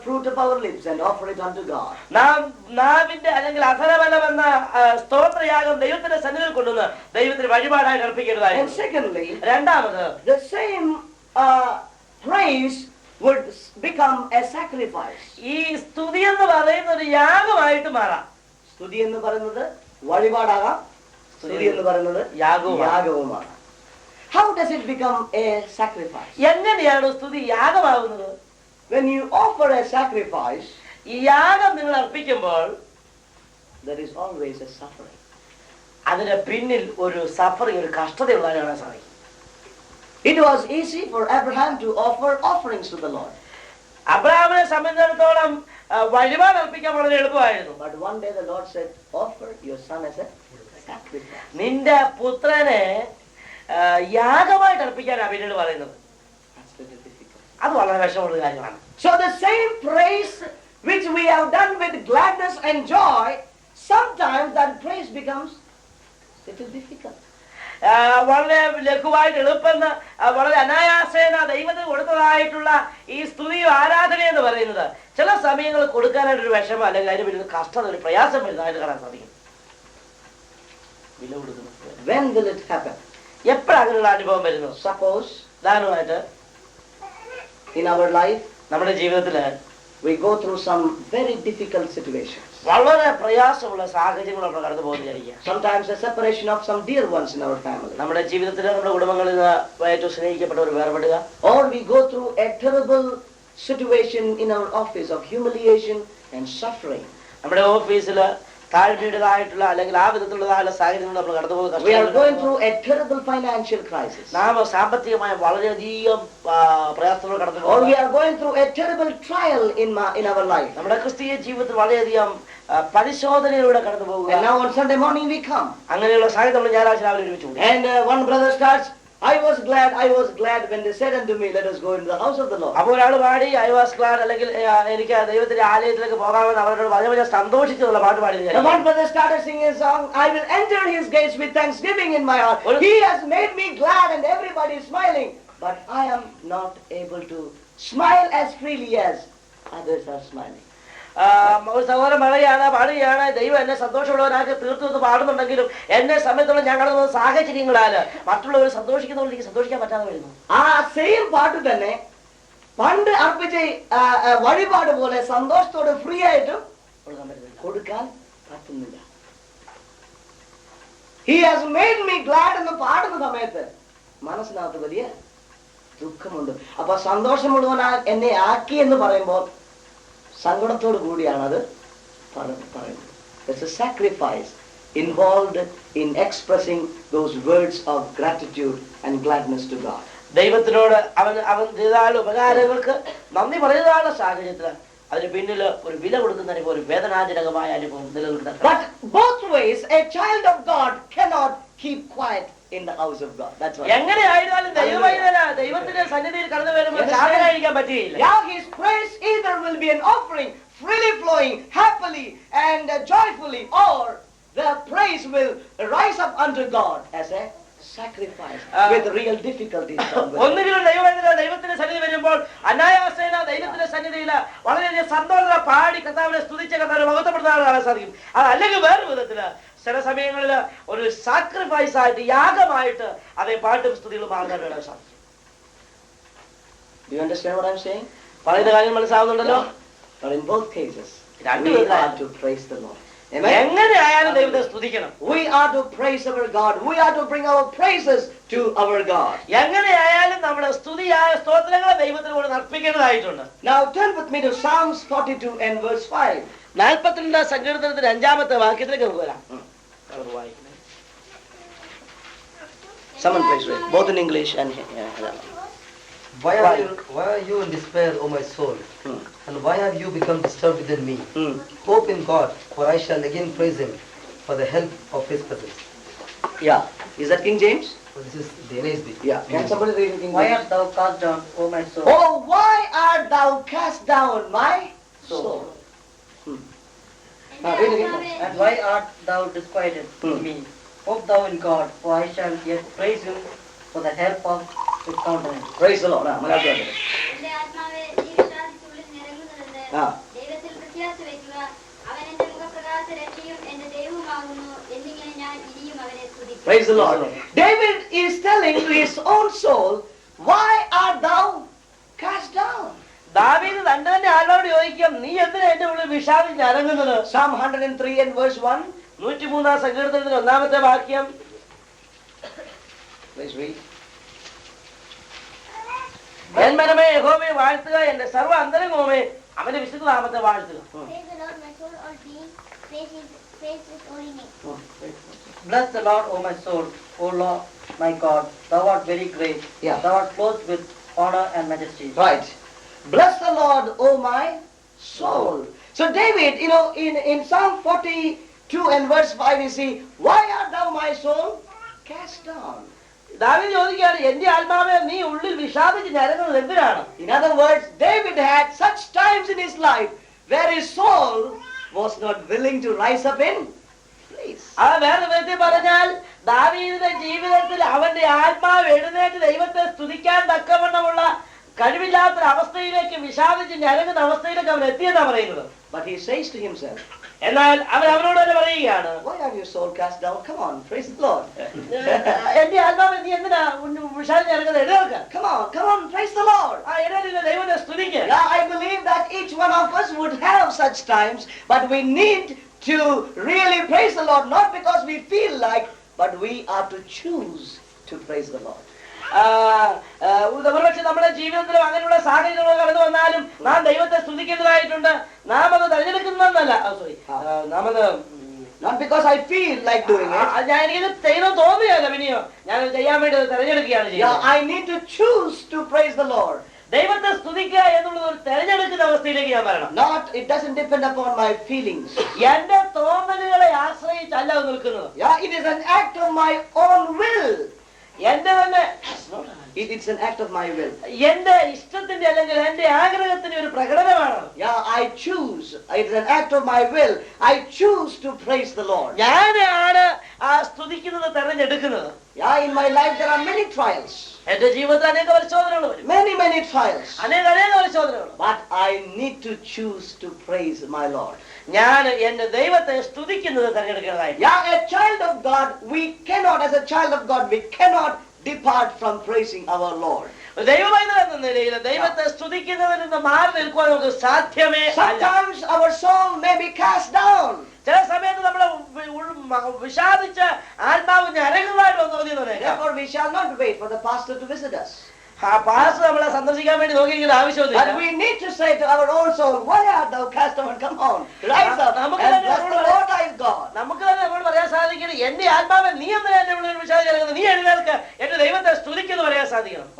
fruit of our lips and offer it unto God. നാവിന്റെ അല്ലെങ്കിൽ അധരബലമെന്ന സ്തോത്രയാഗം ദൈവത്തിന്റെ സന്നിധിയിൽ കൊണ്ടുവന്ന് ദൈവത്തിന് വഴിപാടായി അർപ്പിക്കരുതായി. And secondly, രണ്ടാമത്, the same praise would become a sacrifice. ഈ സ്തുതി എന്ന് പറയുന്ന ഒരു യാഗമായിട്ട് മാറാം. സ്തുതി എന്ന് പറയുന്നത് വഴിപാടാകാം, സ്തുതി എന്ന് പറയുന്നത് യാഗവുമാണ്. How does it become a sacrifice? എങ്ങനെയാണ് സ്തുതി യാഗമാകുന്നത്? When you offer a sacrifice, ഈ യാഗം നിങ്ങൾ അർപ്പിക്കുമ്പോൾ there is always a suffering. അതിന് പിന്നിൽ ഒരു സഫറിംഗ്, ഒരു കഷ്ടതയുള്ളതാണ് കാണാൻ സാധിക്കും. It was easy for Abraham to offer offerings to the Lord. അബ്രഹാമിനെ സംബന്ധിച്ചിടത്തോളം വഴിപാട് അർപ്പിക്കാൻ വളരെ എളുപ്പമായിരുന്നു. But one day the Lord said, offer your son as a sacrifice. നിന്റെ പുത്രനെ യാഗമായിട്ട് അർപ്പിക്കാനാണ് പിന്നീട് പറയുന്നത്. അത് വളരെ വിഷമമുള്ള കാര്യമാണ്. So the same praise which we have done with gladness and joy, sometimes that praise becomes little difficult. വളരെ ലഘുവായിട്ട് എളുപ്പമെന്ന് വളരെ അനായാസേന ദൈവത്തിന് കൊടുത്തതായിട്ടുള്ള ഈ സ്തുതിയും ആരാധന എന്ന് പറയുന്നത് ചില സമയങ്ങൾ കൊടുക്കാനായിട്ടൊരു വിഷമം അല്ലെങ്കിൽ അതിന് വലിയ കഷ്ടത, ഒരു പ്രയാസം വരുന്നതായിട്ട് കാണാൻ സാധിക്കും. വില കൊടുക്കുന്നു. When will it happen? എപ്പോഴാണ് അങ്ങനെയുള്ള അനുഭവം വരുന്നത്? Suppose ഉദാഹരണമായിട്ട് in our life നമ്മുടെ ജീവിതത്തില് we go through some very difficult situations. വളരെ പ്രയാസമുള്ള സാഹചര്യങ്ങൾ നമ്മൾ കടന്നു പോകുന്നതായിരിക്കാം. Sometimes a separation of some dear ones in our family. നമ്മുടെ ജീവിതത്തിൽ നമ്മുടെ കുടുംബങ്ങളിൽ നിന്ന് ഏറ്റവും സ്നേഹിക്കപ്പെട്ടവർ വേർപെടുക. Or we go through a terrible situation in our office of humiliation and suffering. നമ്മുടെ ഓഫീസിൽ താഴ്മയുടേതായിട്ടുള്ള അല്ലെങ്കിൽ ആ വിധത്തിലുള്ളതായുള്ള സാഹചര്യങ്ങൾ നമ്മൾ കടന്നു പോകുക. We are going through a terrible financial crisis. നാം സാമ്പത്തികമായ വളരെയധികം പ്രയാസങ്ങൾ കടന്നു Or we പോകുക. are going through a terrible trial in our life. നമ്മുടെ ക്രിസ്തീയ ജീവിതത്തിൽ വളരെയധികം പരിശോധനയിലൂടെ കടന്നു പോകുക. And now on Sunday morning we come. അങ്ങനെയുള്ള സാഹചര്യം ഞായറാഴ്ച രാവിലെ ഒരുമിച്ച് കൂടും. And one brother starts, I was glad when they said unto me, let us go into the house of the Lord. അപ്പോൾ ഒരാൾ പാടി ഐ വാസ് ഗ്ലാഡ് അല്ലെങ്കിൽ എനിക്ക് ദൈവത്തിന്റെ ആലയത്തിലേക്ക് പോകാമെന്ന് അവരോട് പറഞ്ഞപ്പോൾ ഞാൻ സന്തോഷിച്ചതുള്ള പാട്ട് പാടി. And one brother started singing a song, I will enter his gates with thanksgiving in my heart. He has made me glad and everybody is smiling. But I am not able to smile as freely as others are smiling. ഒരു സഹോദരൻ പാടുകയാണ് ദൈവം എന്നെ സന്തോഷമുള്ളവനാക്കി തീർത്തു എന്ന് പാടുന്നുണ്ടെങ്കിലും എന്നെ സമയത്തോളം ഞാൻ കടന്നു സാഹചര്യങ്ങളാല് മറ്റുള്ളവർ സന്തോഷിക്കുന്നതുകൊണ്ട് എനിക്ക് സന്തോഷിക്കാൻ പറ്റാതെ വരുന്നു. ആ സെയിം പാട്ട് തന്നെ പണ്ട് അർപ്പിച്ച വഴിപാട് പോലെ സന്തോഷത്തോടെ ഫ്രീ ആയിട്ടും കൊടുക്കാൻ പറ്റുന്നില്ല. He has made me glad എന്ന് പാടുന്ന സമയത്ത് മനസ്സിനകത്ത് വലിയ ദുഃഖമുണ്ട്. അപ്പൊ സന്തോഷമുള്ളവനാ എന്നെ ആക്കി എന്ന് പറയുമ്പോൾ സങ്കടത്തോടു കൂടിയാണ് അത് പറയുന്നത്. There's a sacrifice involved in expressing those words of gratitude and gladness to God. ദൈവത്തിനോട് അവൻ ചെയ്താലുള്ള ഉപകാരങ്ങൾക്ക് നന്ദി പറയുന്നതാണ് സാഹചര്യത്തിൽ അതിന് പിന്നിൽ ഒരു വില കൊടുക്കുന്ന അനുഭവം, ഒരു വേദനാജനകമായ അനുഭവം നിലനിൽക്കുന്നത്. But both ways a child of God cannot keep quiet in the house of God. That's why. എങ്ങനെയായിരുന്നാലും ദൈവത്തിന്റെ സന്നിധിയിൽ കടന്നു വരുമ്പോൾ ശാന്തനായിരിക്കാൻ പറ്റുകയില്ല. Yeah, his praise either will be an offering freely flowing happily and joyfully, or the praise will rise up unto God as a sacrifice with real difficulties. ഒന്നുകിലും ദൈവത്തിന്റെ സന്നിധി വരുമ്പോൾ അനായാസേന ദൈവത്തിന്റെ സന്നിധിയിൽ വളരെയധികം സന്തോഷത്തോടെ പാടി കർത്താവിനെ സ്തുതിച്ച കർത്താവിനെ മഹത്വപ്പെടുത്താൻ കാണാൻ സാധിക്കും. അതല്ലെങ്കിൽ വേറെ വിധത്തില് ചില സമയങ്ങളിൽ ഒരു സാക്രിഫൈസ് ആയിട്ട് യാഗമായിട്ട് അതേ പാട്ടും സ്തുതികളും മാറാൻ വേണം സാധിക്കും. Do you understand what I'm saying? പറയുന്ന കാര്യം മനസ്സിലാവുന്നുണ്ടല്ലോ? But in both cases we are to praise the Lord. എങ്ങനെയായാലും ദൈവത്തെ സ്തുതിക്കണം. We are to praise our God. We are to bring our praises to our God. എങ്ങനെയായാലും നമ്മുടെ സ്തുതിയായ സ്തോത്രങ്ങളെ ദൈവത്തിന് കൂടെ അർപ്പിക്കേണ്ടതായിട്ടുണ്ട്. Now turn with me to Psalms 42 and verse 5. 42 സങ്കീർത്തനത്തിന്റെ 5-ാമത്തെ വാക്യത്തിലേക്ക് നമുക്ക് വരാം. Someone please read, both in English and Why are you in despair, O my soul? And why have you become disturbed within me? Hope in God, for I shall again praise him for the help of his presence. Yeah. Is that King James? This is the NASB. Yeah. Can somebody read King James? Why art thou cast down, O my soul? Oh, why art thou cast down, my soul? Read again. And why art thou disquieted in me? Hope thou in God, for I shall yet praise him for the help of his countenance. Praise the Lord. എന്റെ ആത്മാവേ നീ വിഷാദിച്ചുള്ളിൽ നിറങ്ങുന്നതെന്ന് ആ. ദൈവത്തിൽ പ്രത്യാശ വയ്ക്കുക. അവൻ എന്റെ മുഖപ്രകാശ രക്ഷയും എന്റെ ദൈവവുമാകുന്നു എന്നിങ്ങനെ ഞാൻ ഇനിയും അവനെ സ്തുതിക്കും. Praise the Lord. David is telling to his own soul, why art thou cast down? ദാവീദ് തന്റെ തന്നെ ആത്മാവോട് ചോദിക്കാം, നീ എന്തിനാ എന്റെ ഉള്ളിൽ വിഷാദിച്ച് അരങ്ങുന്നത്? Psalm 103 and verse 1. 103 സങ്കീർത്തനത്തിൽ 1-ാമത്തെ വാക്യം. Please read. എൻ മനമേ യഹോവയെ വാഴ്ത്തുക, എന്റെ സർവ്വ അന്തരംഗവുമേ അവന്റെ വിശുദ്ധ നാമത്തെ വാഴ്ത്തുക. Praise the Lord, my soul, all being. Praise his holy name. Bless the Lord, O my soul, O Lord, my God. Thou art very great. Yeah. Thou art clothed with honor and majesty. Right. Bless the Lord, O my soul. So David, in Psalm 42 and verse 5, we see, why art thou my soul cast down? ദാവീദ് ചോദിക്കുകയാണ്, എന്റെ ആത്മാവെ നീ ഉള്ളിൽ വിഷാദിച്ച് ഞരങ്ങുന്നത് എന്തിനാണ്? In other words, David had such times in his life where his soul was not willing to rise up in praise. അത് വേറെ വിധത്തിൽ പറഞ്ഞാൽ ദാവീദിന്റെ ജീവിതത്തിൽ അവന്റെ ആത്മാവ് എഴുന്നേറ്റ് ദൈവത്തെ സ്തുതിക്കാൻ തക്കവണ്ണമുള്ള കഴിവില്ലാത്ത അവസ്ഥയിലേക്ക് വിഷാദിച്ച് ഞരങ്ങുന്ന അവസ്ഥയിലേക്ക് അവൻ എത്തിയെന്നാ പറയുന്നത്. But he says to himself, എന്നാൽ അവൻ അവനോട് തന്നെ പറയുകയാണ്, why are your soul cast down? Come on, praise the Lord. എന്റെ ആത്മാവ് നീ എന്തിനാ വിഷാദിച്ച് ഞരങ്ങുന്നത്? എഴുന്നേൽക്ക. Come on, praise the Lord. ആ എഴുന്നേറ്റ് ദൈവത്തെ സ്തുതിക്കുക. Yeah, I believe that each one of us would have such times, but we need to really praise the Lord, not because we feel like, but we are to choose to praise the Lord. ഒരുപക്ഷെ നമ്മുടെ ജീവിതത്തിലും അങ്ങനെയുള്ള സാഹചര്യങ്ങൾ കടന്നു വന്നാലും നാം ദൈവത്തെ സ്തുതിക്കുന്നതായിട്ടുണ്ട്. നാം അത് തെരഞ്ഞെടുക്കുന്നതല്ല, നാം അത് Not because I feel like doing it. ഞാൻ എനിക്കിത് ചെയ്യണം തോന്നുകയല്ല, പിന്നെയോ ഞാൻ ചെയ്യാൻ വേണ്ടി അത് തെരഞ്ഞെടുക്കുകയാണ് Yeah, ചെയ്യുന്നത്. I need to choose to praise the Lord. ദൈവത്തെ സ്തുതിക്കുക എന്നുള്ളത് ഒരു തെരഞ്ഞെടുക്കുന്ന അവസ്ഥയിലേക്ക് ഞാൻ വരണം. It doesn't depend upon my feelings. എന്റെ തോന്നലുകളെ ആശ്രയിച്ചല്ല അത് നിൽക്കുന്നത്. Yeah, it is an act of my own will. എന്റെ തന്നെ It's an act of my will. എന്റെ ഇഷ്ടത്തിന്റെ അല്ലെങ്കിൽ എന്റെ ആഗ്രഹത്തിന്റെ ഒരു പ്രകടനമാണ്. Yeah, I choose. It's an act of my will. I choose to praise the Lord. ഞാനാണ് ആ സ്തുതിക്കുന്നത് തെരഞ്ഞെടുക്കുന്നത്. Yeah, in my life there are many trials. എന്റെ ജീവിതത്തിൽ അനേക പരിശോധനകൾ വരും, Many trials. അനേക പരിശോധനകൾ. But I need to choose to praise my Lord. ഞാൻ എന്റെ ദൈവത്തെ സ്തുതിക്കുന്നത് തെരഞ്ഞെടുക്കുന്നതായി. Yeah, a child of God, as a child of God, we cannot depart from praising our Lord. ദൈവമൈതൽ എന്ന നിലയിൽ ദൈവത്തെ സ്തുതിക്കുന്നതിൽ നിന്ന് മാറി നിൽക്കുവാൻ നമുക്ക് സാധ്യമേ അല്ല. Sometimes our soul may be cast down. ചില സമയത്ത് നമ്മളെ വിഷാദിച്ച ആത്മാവ് ഞരങ്ങുവായിട്ട് വന്നു. Therefore we shall not wait for the pastor to visit us. ആ പാസ്റ്റർ നമ്മളെ സന്ദർശിക്കാൻ വേണ്ടി നോക്കിയെങ്കിൽ ആവശ്യമൊന്നുമില്ല. But we need to say to our own soul, why art thou cast down? Come on, rise up and bless the Lord thy God. നമുക്ക് തന്നെ നമ്മോട് പറയാൻ സാധിക്കണം, എന്റെ ആത്മാവെ നീ എന്തിനാ എന്റെ ഉള്ളിൽ വിഷാദിക്കുന്നത്? നീ എഴുന്നേൽക്ക്, എന്റെ ദൈവത്തെ സ്തുതിക്കുന്നു പറയാൻ സാധിക്കണം.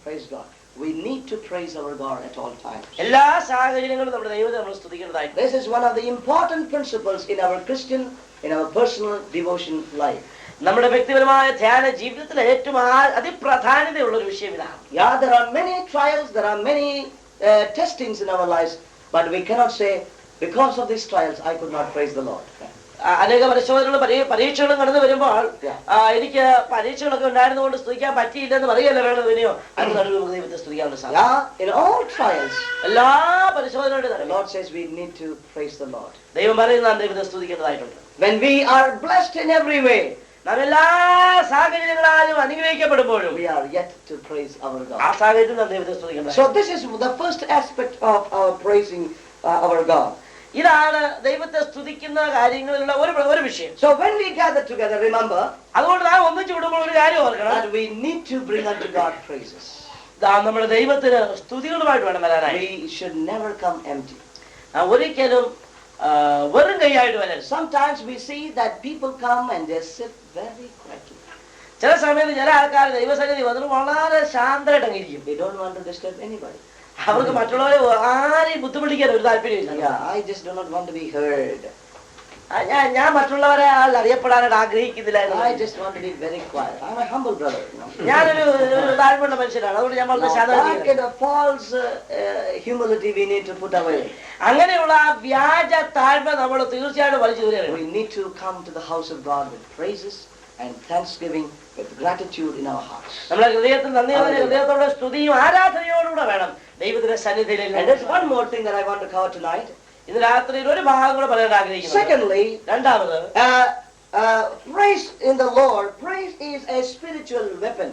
Praise God. We need to praise our God at all times. എല്ലാ സാഹചര്യങ്ങളും നമ്മുടെ ദൈവത്തെ നമ്മൾ സ്തുതിക്കേണ്ടതായിട്ട്. This is one of the important principles in our Christian, in our personal devotion life. നമ്മുടെ വ്യക്തിപരമായ ധ്യാന ജീവിതത്തിലെ ഏറ്റവും അതിപ്രധാനതയുള്ള ഒരു വിഷയം ഇതാണ്. Yeah, there are many trials, there are many testings in our lives, but we cannot say, because of these trials, I could not praise the Lord. അനേക പരിശോധനകളും പരീക്ഷകളും കടന്നു വരുമ്പോൾ എനിക്ക് പരീക്ഷകളൊക്കെ ഉണ്ടായിരുന്നുകൊണ്ട് സ്തുതിക്കാൻ പറ്റിയില്ലെന്ന് പറയല്ല വേണ്ടത്. പിന്നെയോ അത് നടുവ് ദൈവത്തെ സ്തുതിക്കാനുള്ള സാധ്യത. Yeah, in all trials, എല്ലാ പരിശോധനകളുടെ the Lord says we need to praise the Lord. ദൈവം പറയുന്ന നാം ദൈവത്തെ സ്തുതിക്കേണ്ടതായിട്ടുണ്ട്. When we are blessed in every way, നാം എല്ലാ സാഹചര്യങ്ങളാലും അനുഗ്രഹിക്കപ്പെടുമ്പോഴും we are yet to praise our God. ആ സാഹചര്യത്തിൽ നാം ദൈവത്തെ സ്തുതിക്കേണ്ടത്. So this is the first aspect of our praising our God. ഇതാണ് ദൈവത്തെ സ്തുതിക്കുന്ന കാര്യങ്ങളിലുള്ള ഒരു വിഷയം. So when we gather together, remember അതുകൊണ്ട് നാം ഒന്നിച്ചു കൂടുമ്പോൾ ഒരു കാര്യം ഓർക്കണം, that we need to bring unto God praises. നമ്മുടെ ദൈവത്തിന് സ്തുതികളുമായിട്ട് വേണം വരാനായി. We should never come empty. ഒരിക്കലും വെറും കൈയായിട്ട് വരരുത്. Sometimes we see that people come and they sit very quietly. ചില സമയത്ത് ചില ആൾക്കാർ ദൈവസന്നിധി വന്നിട്ട് വളരെ ശാന്തമായിട്ട് അങ്ങിരിക്കും. They don't want to disturb anybody. അവർക്ക് മറ്റുള്ളവരെ ആരെയും ബുദ്ധിമുട്ടിക്കാൻ ഒരു താല്പര്യമില്ല. Yeah, I just do not want to be heard. ഞാൻ മറ്റുള്ളവരെ അറിയപ്പെടാനായിട്ട് ആഗ്രഹിക്കുന്നില്ല. I just want to be very quiet. I'm a humble brother. ഞാനൊരു താഴ്മയുള്ള മനുഷ്യനാണ്, അതുകൊണ്ട് ഞാൻ വളരെ That kind of false humility we need to put away. അങ്ങനെയുള്ള ആ വ്യാജ താഴ്മ നമ്മൾ തീർച്ചയായിട്ടും വലിച്ചു ദൂരെയാണ്. We need to come to the house of God with praises and thanksgiving with gratitude in our hearts. നമ്മുടെ ഹൃദയത്തിൽ നന്ദി നിറഞ്ഞ ഹൃദയത്തോടെ സ്തുതിയും ആരാധനയോടുകൂടെ വേണം ദൈവത്തിന്റെ സന്നിധിയിലേക്ക്. And there's one more thing that I want to cover tonight. ഇന്ന് രാത്രിയിൽ ഒരു ഭാഗം കൂടെ പറയാൻ ആഗ്രഹിക്കുന്നു. Secondly, രണ്ടാമത്, praise in the Lord. Praise is a spiritual weapon.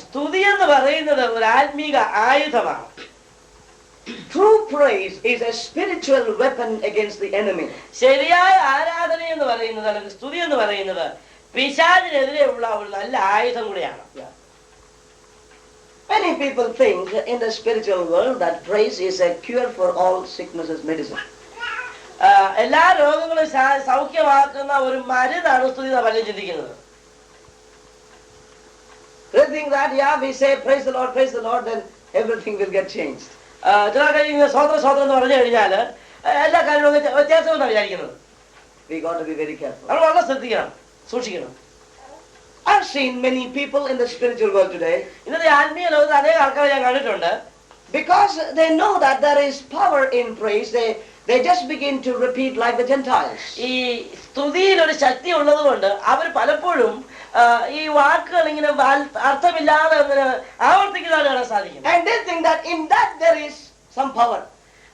സ്തുതി എന്ന് പറയുന്നത് ഒരു ആത്മീക ആയുധമാണ്. True praise is a spiritual weapon against the enemy. ശരിയായ ആരാധന എന്ന് പറയുന്നത് അല്ലെങ്കിൽ സ്തുതി എന്ന് പറയുന്നത് പിശാചിനെതിരെയുള്ള ഒരു നല്ല ആയുധം കൂടിയാണ്. Many people think in the spiritual world that praise is a cure for all sicknesses, medicine. എല്ലാ രോഗങ്ങളും സൗഖ്യമാക്കുന്ന ഒരു മരുന്നാണ് സ്തുതി എന്ന് പലരും ചിന്തിക്കുന്നത്. They think that, yeah, we say praise the Lord, then everything will get changed. ചില കഴിഞ്ഞ സ്വതന്ത്ര സ്വതന്ത്രം എന്ന് പറഞ്ഞു കഴിഞ്ഞാൽ എല്ലാ കാര്യങ്ങളും വ്യത്യാസമെന്നാണ് വിചാരിക്കുന്നത്. We got to be very careful. നമ്മൾ വളരെ ശ്രദ്ധിക്കണം, സൂക്ഷിക്കണം. I've seen many people in the spiritual world today, ഇന്നത്തെ ആത്മീയ ലോകത്ത് അനേക ആൾക്കാരെ ഞാൻ കണ്ടിട്ടുണ്ട്. because they know that there is power in praise, they just begin to repeat like the Gentiles. ഈ സ്തുതിയിൽ ഒരു ശക്തി ഉള്ളത് കൊണ്ട് അവർ പലപ്പോഴും ഈ വാക്കുകൾ ഇങ്ങനെ അർത്ഥമില്ലാതെ ആവർത്തിക്കുന്നതാണ് കാണാൻ സാധിക്കും. And they think that in that there is some power.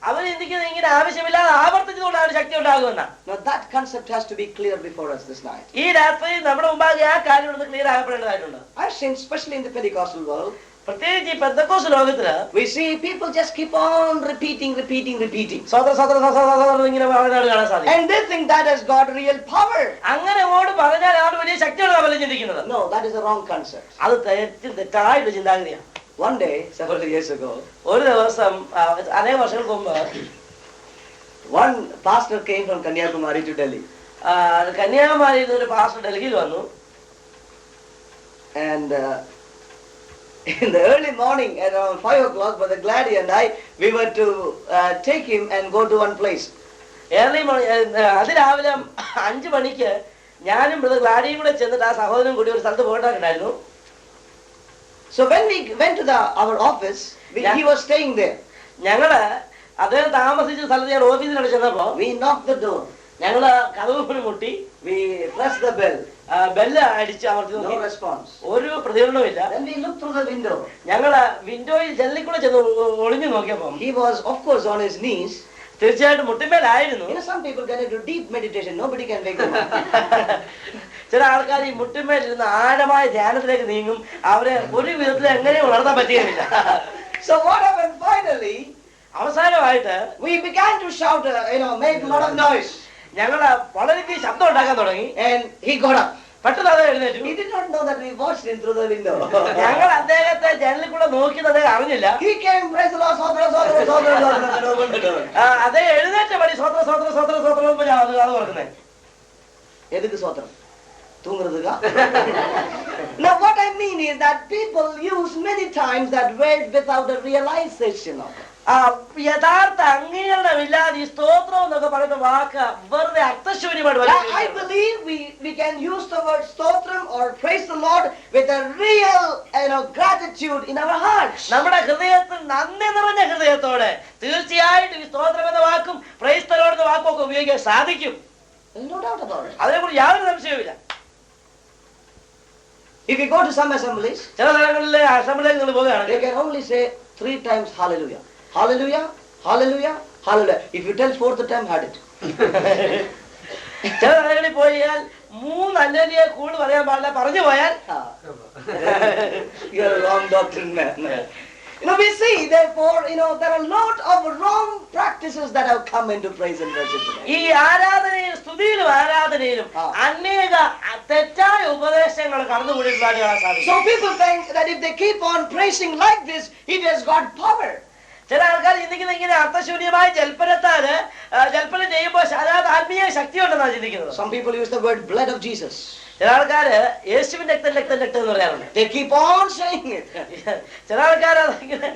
അവർ ചിന്തിക്കുന്നത് ഇങ്ങനെ ആവശ്യമില്ലാതെ ആവർത്തിച്ചുകൊണ്ടാണ് ശക്തി ഉണ്ടാകുമെന്നാണ്. Now that concept has to be clear before us this night. ഈ രാത്രി നമ്മുടെ മുമ്പാകെ ആ കാര്യം ഒന്ന് clear ആകപ്പെടേണ്ടതായിട്ടുണ്ട്. I've seen, especially in the Pentecostal world, പ്രത്യേകിച്ച് ഈ പെന്തക്കോസ്ത് ലോകത്തില് we see people just keep on repeating. സ്വതന്ത്ര ഇങ്ങനെ പറയുന്നതാണ് കാണാൻ സാധിക്കും. And they think that has got real power. അങ്ങനെ അങ്ങോട്ട് പറഞ്ഞാൽ അവിടെ വലിയ ശക്തിയാണ് അവർ ചിന്തിക്കുന്നത്. No, that is a wrong concept. അത് തെറ്റായിട്ട് ചിന്താഗതിയാണ്. One day, several years ago, ഒരു ദിവസം അനേക വർഷങ്ങൾക്ക് മുമ്പ് one pastor came from Kanyakumari to Delhi. കന്യാകുമാരിയിൽ നിന്ന് ഒരു പാസ്റ്റർ ഡൽഹിയിൽ വന്നു. And in the early morning, around 5 o'clock, Brother Glady and I, we were to take him and go to one place. അതിരാവിലെ 5 മണിക്ക് ഞാനും ബ്രദർ ഗ്ലാഡിയും കൂടെ ചെന്നിട്ട് ആ സഹോദരനും കൂടി ഒരു സ്ഥലത്ത് പോയിട്ടുണ്ടായിരുന്നു. So when we went to our office, he was staying there. ഞങ്ങള് അദ്ദേഹം താമസിച്ച സ്ഥലത്ത് ഞാൻ ഓഫീസിലാണ് ചെന്നപ്പോ We knocked the door. ഞങ്ങള് കതവ് മുട്ടി. We pressed the bell. Bell അടിച്ച് അമർത്തി No നോക്കി. response. ഒരു പ്രതികരണവുമില്ല. Then we looked through the window. ഞങ്ങള് വിൻഡോയിൽ ജനലിൽ കൂടെ ചെന്ന് ഒളിഞ്ഞു നോക്കിയപ്പോ He was, of course, on his knees. തീർച്ചയായിട്ടും മുട്ടിന്മേലായിരുന്നു. You know, some people get into deep meditation. Nobody can wake them up. ചില ആൾക്കാർ ഈ മുട്ടിന്മേലിരുന്ന് ആഴമായ ധ്യാനത്തിലേക്ക് നീങ്ങും. അവരെ ഒരു വിധത്തിൽ എങ്ങനെയും ഉണർത്താൻ പറ്റുകയില്ല. So what happened finally? അവസാനമായിട്ട് We began to shout, make a lot of noise. ഞങ്ങള് വളരെ ശബ്ദം ഉണ്ടാക്കാൻ തുടങ്ങി. And he got up. പെട്ടെന്ന് അത് എഴുന്നേറ്റു. He did not know that we watched him through the window. ഞങ്ങൾ അദ്ദേഹത്തെ ജനലിൽ കൂടെ നോക്കിയത് അദ്ദേഹം അറിഞ്ഞില്ല. He came, praise the Lord, and opened the door. അതേ എഴുന്നേറ്റ പടി സ്വത്രം ഞാൻ അത് ഓർക്കുന്നേ. എതുക്ക് സ്വത്രം? തൂങ്ങുന്നതുക? Now what I mean is that people use many times that word without a realization of it. യഥാർത്ഥ അംഗീകരണമില്ലാതെ ഈ സ്തോത്രം എന്നൊക്കെ പറയുന്ന വാക്ക് വെറുതെ അർത്ഥശൂന്യമായിട്ട്. I believe we can use the word stotram or praise the Lord with a real gratitude in our hearts. നമ്മുടെ ഹൃദയത്തിൽ നന്ദി നിറഞ്ഞ ഹൃദയത്തോടെ തീർച്ചയായിട്ടും ഈ സ്തോത്രം എന്ന വാക്കും പ്രൈസ് ദി ലോർഡ് എന്ന വാക്കും ഒക്കെ ഉപയോഗിക്കാൻ സാധിക്കും. No doubt about it. അതിനെക്കുറിച്ച് യാതൊരു സംശയവുമില്ല. If you go to some assemblies, ചില സ്ഥലങ്ങളിലെ അസംബ്ലിയിൽ നിങ്ങൾ they പോകുകയാണെങ്കിൽ can only say 3 times hallelujah. Hallelujah, hallelujah, hallelujah. If you tell 4th time, had it. ചില സ്ഥലങ്ങളിൽ പോയാൽ 3 അല്ലേലിയെ കൂടുതൽ പറയാൻ പാടില്ല. പറഞ്ഞു പോയാൽ You're a wrong doctrine, man. We see, therefore, there are a lot of wrong practices that have come into praise and worship today. ഈ ആരാധനയിലും സ്തുതിയിലും ആരാധനയിലും അനേക തെറ്റായ ഉപദേശങ്ങൾ കടന്നുകൂടിയിട്ടുള്ളതായിട്ട് കാണാൻ സാധിക്കും. So people think that if they keep on praising like this, it has got power. ചില ആൾക്കാർ ചിന്തിക്കുന്നത് ഇങ്ങനെ അർത്ഥശൂന്യമായ ജൽപ്പനത്താല് ജൽപ്പനം ചെയ്യുമ്പോൾ ആത്മീയ ശക്തി ഉണ്ടെന്നാണ് ചിന്തിക്കുന്നത്. Some people use the word blood of Jesus. ചില ആൾക്കാര് യേശുവിന്റെ രക്തം എന്ന് പറയാറുണ്ട്. They keep on saying it. ചില ആൾക്കാർ അതിങ്ങനെ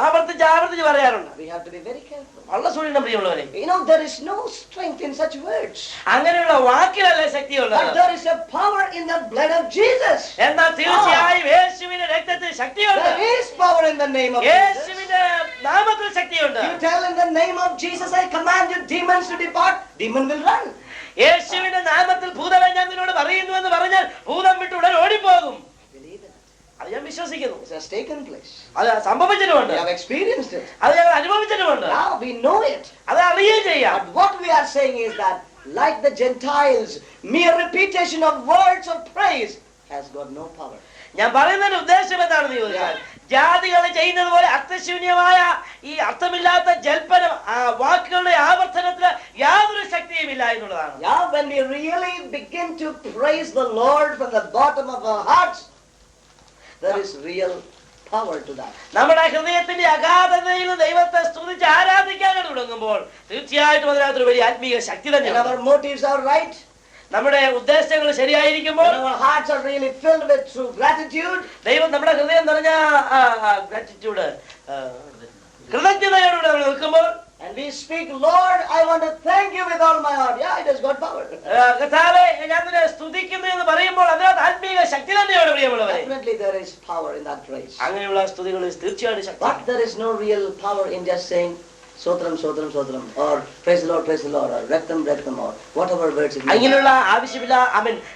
ആവർത്തിച്ച് പറയാറുണ്ട്. We have to be very careful. വളരെ സൂക്ഷിക്കണം പ്രിയമുള്ളവരെ. There is no strength in such words. അങ്ങനെയുള്ള വാക്കിലല്ല ശക്തിയുള്ളത്. But there is a power in the blood of Jesus. എന്നാൽ തീർച്ചയായും യേശുവിന്റെ രക്തത്തിൽ ശക്തിയുണ്ട്. There is power in the name of Jesus. യേശുവിന്റെ നാമത്തിൽ ശക്തിയുണ്ട്. You tell in the name of Jesus, I command you demons to depart, demon will run. യേശുവിന്റെ നാമത്തിൽ ഭൂതവൻ ഞാൻ നിന്നോട് പറയുന്നു എന്ന് പറഞ്ഞാൽ ഭൂതം വിട്ട് ഉടൻ ഓടിപ്പോകും. Believe it. അത് ഞാൻ വിശ്വസിക്കുന്നു. It has taken place. അത് സംഭവിച്ചിട്ടുമുണ്ട്. We have experienced it. അത് ഞങ്ങൾ അനുഭവിച്ചിട്ടുമുണ്ട്. Now we know it. അത് അറിയുകയും ചെയ്യാം. But what we are saying is that, like the Gentiles, mere repetition of words of praise has got no power. ഞാൻ പറയുന്നതിന്റെ ഉദ്ദേശം എന്താണെന്ന് ചോദിച്ചാൽ, ജാതികൾ ചെയ്യുന്നത് പോലെ അർത്ഥശൂന്യമായ ഈ അർത്ഥമില്ലാത്ത ജൽപ്പനം വാക്കുകളുടെ ആവർത്തനത്തിന് യാതൊരു ശക്തിയും ഇല്ല എന്നുള്ളതാണ്. Yeah, when we really begin to praise the Lord from the bottom of our hearts, there is real power to that. നമ്മുടെ ഹൃദയത്തിന്റെ അഗാധതയിൽ ദൈവത്തെ സ്തുതിച്ച് ആരാധിക്കാൻ തുടങ്ങുമ്പോൾ തീർച്ചയായിട്ടും അതിനകത്തൊരു വലിയ ആത്മീയ ശക്തി When തന്നെയാണ്. our motives are right, നമ്മുടെ ഉദ്ദേശങ്ങൾ ശരിയായിരിക്കുമ്പോൾ, when our hearts are really filled with true gratitude, ദൈവം നമ്മുടെ ഹൃദയം നിറഞ്ഞ ഗ്രാറ്റിറ്റ്യൂഡ് കൃതജ്ഞതയോടുകൂടി നമ്മൾ നിൽക്കുമ്പോൾ, and we speak, Lord, I want to thank you with all my heart. Yeah, it has got power. കർത്താവേ ഞാൻ നിന്നെ സ്തുതിക്കുന്നു എന്ന് പറയുമ്പോൾ അതിനകത്ത് ആത്മീയ ശക്തി തന്നെയാണ് പ്രിയമുള്ളവരെ. Definitely there is power in that praise. അങ്ങനെയുള്ള സ്തുതികളിൽ തീർച്ചയായിട്ടും ശക്തി. But there is no real power in just saying Sotram, Sotram, Sotram, or praise the Lord, or Rektam, Rektam, or whatever words it means. അങ്ങനെയുള്ള ആവശ്യമില്ല.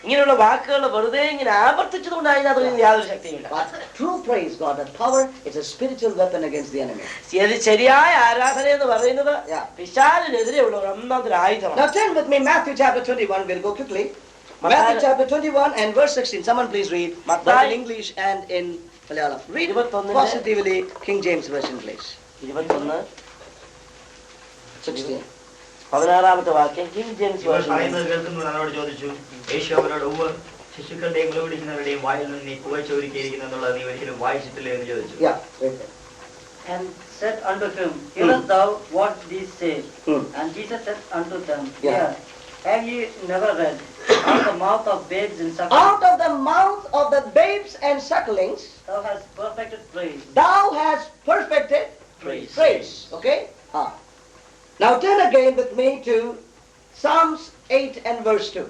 ഇങ്ങനെയുള്ള വാക്കുകൾ വെറുതെ ഇങ്ങനെ ആവർത്തിച്ചതുകൊണ്ട് അതിനകത്ത് യാതൊരു ശക്തിയുമില്ല. But true praise God, that power is a spiritual weapon against the enemy. ശരിയായ ആരാധന എന്ന് പറയുന്നത് Yeah. പിശാചിനെതിരെയുള്ള ഒരു ഒന്നാമത്തെ ആയുധമാണ്. Now turn with me Matthew chapter 21. We'll go quickly. Matthew- Matthew chapter 21 and verse 16. Someone please read. Both Matthew- in English and in Malayalam. Read 21 positively King James version, please. 21 16. 16ാമത്തെ വാക്യം king James ഇവർ version. പറയുന്നത് കേൾക്കുന്നവർ അവനോട് ചോദിച്ചു, യേശു അവരോട്, ഉവ്വ്, ശിശുക്കളുടെയും മുലപിടിക്കുന്നവരുടെയും വായിൽ നിന്ന് നീ പുകഴ്ച ഒരുക്കിയിരിക്കുന്നു എന്നുള്ളത് നീ ഒരിക്കലും വായിച്ചിട്ടില്ലേ എന്ന് ചോദിച്ചു. Yeah. Right there. And said unto him, Hearest thou what these say? Hmm. And Jesus said unto them, Yeah. Hear, have ye never read, out of the mouth of babes and sucklings Out of the mouth of the babes and sucklings, thou hast perfected praise. thou hast perfected Praise. praise. Okay? Now turn again with me to Psalms 8 and verse 2.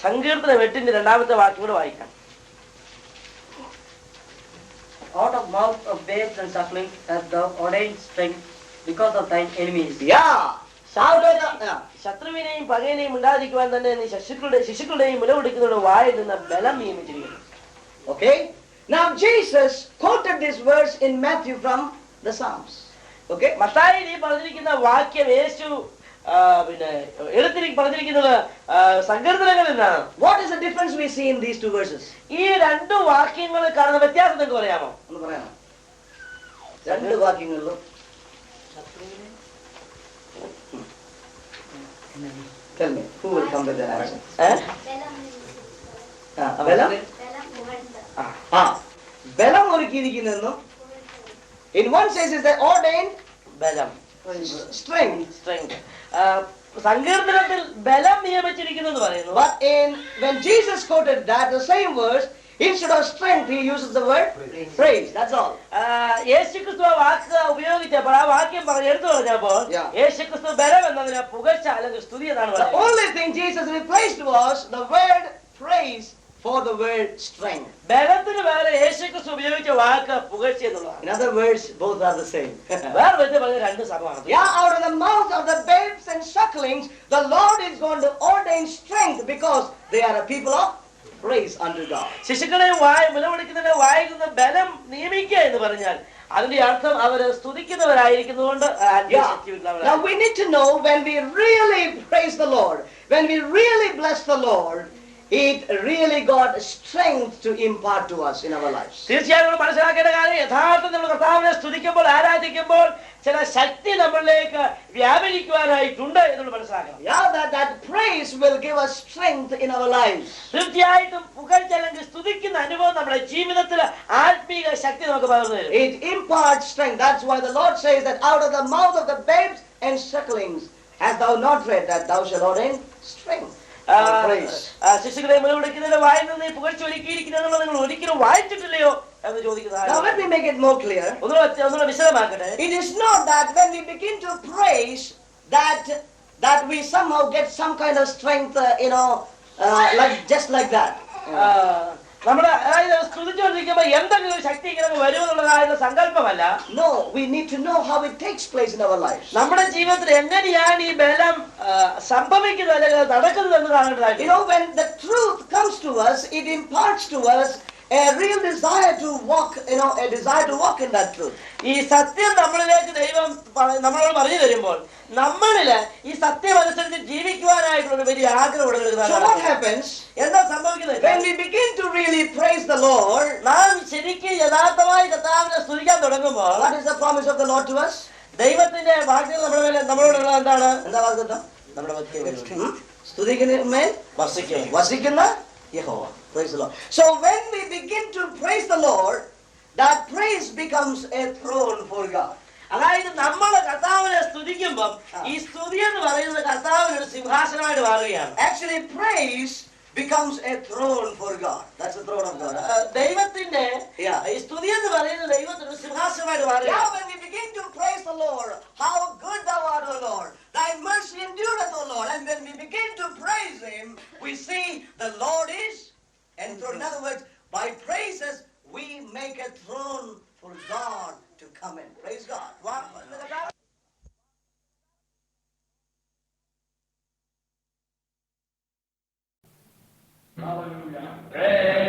സങ്കീർത്തനം 8ന്റെ 2ാമത്തെ വാക്യം കൂടെ വായിക്കാം. Out of mouth of babes and sucklings hast thou ordained strength because of thine enemies. Yeah. Out of the, ശത്രുവിനെയും പകയനെയും ഉണ്ടാതിരിക്കുവാൻ തന്നെ നീ ശിശുക്കളുടെയും മുലപിടിക്കുന്നവരുടെ വായിൽ നിന്ന് ബലം നിയമിച്ചിരിക്കുന്നു. Okay? Now Jesus quoted this verse in Matthew from the Psalms. Okay? മത്തായിയിൽ ഈ പറഞ്ഞിരിക്കുന്ന വാക്യം യേശു പിന്നെ പറഞ്ഞിരിക്കുന്നത് സങ്കീർത്തനങ്ങളിൽ നിന്നാണ്. What is the difference we see in these two verses? ഈ രണ്ട് വാക്യങ്ങൾ കാണുന്ന വ്യത്യാസം നിങ്ങൾക്ക് പറയാമോ? ഒന്ന് പറയാമോ? രണ്ട് വാക്യങ്ങളിലും Tell me, who will come with the answer? ബലം ബലം ഒരുക്കിയിരിക്കുന്നെന്നും in one says is the ordained ബലം, strength. സങ്കീർത്തനത്തിൽ ബലം നിയമിച്ചിരിക്കുന്നു എന്ന് പറയുന്നു. But when Jesus quoted that, the same verse, instead of strength, he uses the word praise. That's all. യേശുക്രിസ്തു ആ വാക്ക് ഉപയോഗിച്ചപ്പോൾ ആ വാക്യം എടുത്തു പറഞ്ഞപ്പോൾ Yeah. യേശുക്രിസ്തു ബലം എന്നതിന് പുകഴ്ച അല്ലെങ്കിൽ സ്തുതി എന്നാണ് The പറയുന്നത്. only thing Jesus replaced was the word praise for the word strength. ബലത്തിന് വേറെ യേശുക്രിസ്തു ഉപയോഗിച്ച വാക്ക് പുകഴ്ച എന്നുള്ളതാണ്. In other words, both are the same. വേറെ വിധത്തിൽ പറഞ്ഞ രണ്ട് സമമാണ്. Yeah, out of the mouth of the babes and sucklings, the Lord is going to ordain strength because they are a people of praise unto God. ശിശുക്കളെയും മുലവിളിക്കുന്നതിന്റെ വായിൽ നിന്ന് ബലം നിയമിക്കുക എന്ന് പറഞ്ഞാൽ അതിന്റെ അർത്ഥം അവര് സ്തുതിക്കുന്നവരായിരിക്കുന്നതുകൊണ്ട് Now we need to know when we really praise the Lord, when we really bless the Lord, it really got strength to impart to us in our lives. തീർച്ചയായും നമ്മൾ മനസ്സിലാക്കേണ്ട കാര്യം യഥാർത്ഥം നമ്മൾ കർത്താവിനെ സ്തുതിക്കുമ്പോൾ ആരാധിക്കുമ്പോൾ ചില ശക്തി നമ്മളിലേക്ക് വ്യാപരിക്കുവാനായിട്ടുണ്ട് എന്ന് മനസ്സിലാക്കണം. Yeah, that praise will give us strength in our lives. തീർച്ചയായിട്ടും പുകഴ്ച അല്ലെങ്കിൽ സ്തുതിക്കുന്ന അനുഭവം നമ്മുടെ ജീവിതത്തിൽ ആത്മീക ശക്തി നമുക്ക് പകർന്നു തരും. It imparts strength. That's why the Lord says that out of the mouth of the babes and sucklings hast thou not read that thou shalt ordain strength. ശിശുക്കളെ മുലവിളിക്കുന്നതിന്റെ വായിൽ നിന്ന് പുകഴ്ച ഒരുക്കിയിരിക്കുന്നത് നിങ്ങൾ ഒരിക്കലും വായിച്ചിട്ടില്ലയോ എന്ന് ചോദിക്കുന്നത്. Now let me make it more clear. ഒന്നുകൂടെ വിശദമാക്കട്ടെ. It is not that when we begin to praise that we somehow get some kind of strength, like just like that. നമ്മുടെ അതായത് സ്തുതിച്ചുകൊണ്ടിരിക്കുമ്പോ എന്തെങ്കിലും ശക്തി ഇങ്ങനെ വരുമെന്നുള്ളതായുള്ള സങ്കല്പമല്ല. No, we need to know how it takes place in our lives. നമ്മുടെ ജീവിതത്തിൽ എങ്ങനെയാണ് ഈ ബലം സംഭവിക്കുന്നത് അല്ലെങ്കിൽ നടക്കുന്നത് എന്ന് കാണേണ്ടതായിട്ട്. When the truth comes to to us, it imparts to us a real desire to walk, a desire to walk in that truth. ഈ സത്യം നമ്മളിലേക്ക് ദൈവം നമ്മളോട് പറഞ്ഞു തരുമ്പോൾ നമ്മളില് ഈ സത്യം അനുസരിച്ച് ജീവിക്കുവാനായിട്ടുള്ള ഒരു വലിയ ആഗ്രഹം So what ഉടലെടുക്കുന്നത്. happens എന്താ സംഭവിക്കുന്നത്? when we begin to really praise the Lord? നാം ശരിക്കും യഥാർത്ഥമായി കർത്താവിനെ സ്തുതിക്കാൻ തുടങ്ങുമ്പോൾ What is the promise of the Lord to us? ദൈവത്തിന്റെ വാഗ്ദത്തം നമ്മുടെ മേലെ നമ്മളോടുള്ള എന്താണ്? എന്താ വാഗ്ദത്തം? നമ്മുടെ മധ്യേ സ്തുതിക്കുന്നതിന്മേൽ വസിക്കും. വസിക്കുന്ന യഹോവ. Praise the Lord. So when we begin to praise the Lord, that praise becomes a throne for God. അതായത് നമ്മൾ കർത്താവിനെ സ്തുതിക്കുമ്പോൾ ഈ സ്തുതി എന്ന് പറയുന്നത് കർത്താവിന് ഒരു സിംഹാസനമായിട്ട് മാറുകയാണ്. Actually, praise becomes a throne for God. That's the throne of God. ദൈവത്തിന്റെ Yeah. ഈ സ്തുതി എന്ന് പറയുന്നത് ദൈവത്തിന് ഒരു സിംഹാസനമായിട്ട് Now മാറുകയാണ്. when we begin to praise the Lord, how good thou art, O Lord. Thy mercy endureth, O Lord. And when we begin to praise Him, we see the Lord is enthroned. In other words, by praises, we make a throne for God to come in. Praise God. Praise